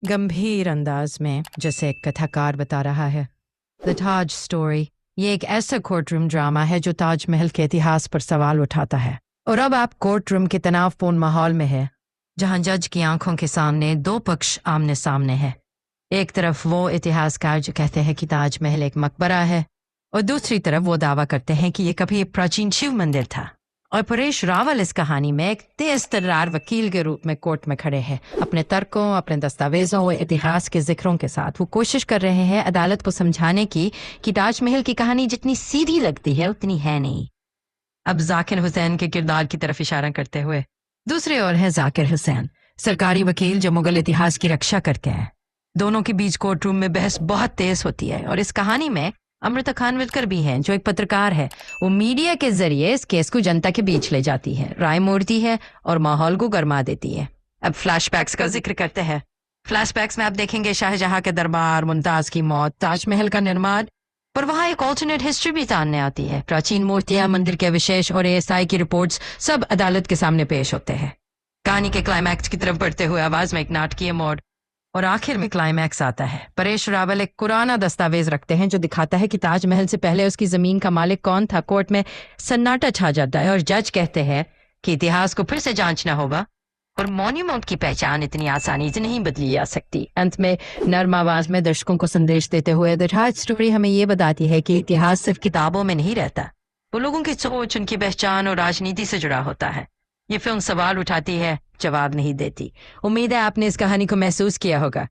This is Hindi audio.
गंभीर अंदाज में, जैसे एक कथाकार बता रहा है। द ताज स्टोरी ये एक ऐसा कोर्ट रूम ड्रामा है जो ताजमहल के इतिहास पर सवाल उठाता है। और अब आप कोर्ट रूम के तनावपूर्ण माहौल में है, जहां जज की आंखों के सामने दो पक्ष आमने सामने हैं। एक तरफ वो इतिहासकार जो कहते हैं कि ताजमहल एक मकबरा है, और दूसरी तरफ वो दावा करते हैं कि ये कभी एक प्राचीन शिव मंदिर था। और परेश रावल इस कहानी में एक तेज तर्रार वकील के रूप में कोर्ट में खड़े हैं। अपने तर्कों, अपने दस्तावेजों और इतिहास के जिक्रों के साथ वो कोशिश कर रहे हैं अदालत को समझाने की कि ताजमहल की कहानी जितनी सीधी लगती है उतनी है नहीं। अब जाकिर हुसैन के किरदार की तरफ इशारा करते हुए, दूसरी ओर है जाकिर हुसैन, सरकारी वकील जो मुगल इतिहास की रक्षा करके हैं। दोनों के बीच कोर्ट रूम में बहस बहुत तेज होती है। और इस कहानी में अमृता खानविलकर भी हैं, जो एक पत्रकार है। वो मीडिया के जरिए इस केस को जनता के बीच ले जाती है, राय मोड़ती है और माहौल को गर्मा देती है। अब फ्लैशबैक्स का जिक्र करते हैं। फ्लैशबैक्स में आप देखेंगे शाहजहां के दरबार, मुमताज की मौत, ताजमहल का निर्माण। पर वहां एक ऑल्टरनेट हिस्ट्री भी सामने आती है। प्राचीन मूर्तियां, मंदिर के विशेष और एएसआई की रिपोर्ट्स सब अदालत के सामने पेश होते हैं। कहानी के क्लाइमैक्स की तरफ बढ़ते हुए आवाज में एक नाटकीय मोड़, और आखिर में क्लाइमैक्स आता है। परेश रावल एक पुराना दस्तावेज रखते हैं जो दिखाता है कि ताजमहल से पहले उसकी जमीन का मालिक कौन था। कोर्ट में सन्नाटा छा जाता है और जज कहते हैं कि इतिहास को फिर से जांचना होगा और मॉन्यूमेंट की पहचान इतनी आसानी से नहीं बदली जा सकती। अंत में नर्म आवाज में दर्शकों को संदेश देते हुए द ताज स्टोरी हमें ये बताती है कि इतिहास सिर्फ किताबों में नहीं रहता, वो लोगों की सोच, उनकी पहचान और राजनीति से जुड़ा होता है। ये फिल्म सवाल उठाती है, जवाब नहीं देती। उम्मीद है आपने इस कहानी को महसूस किया होगा।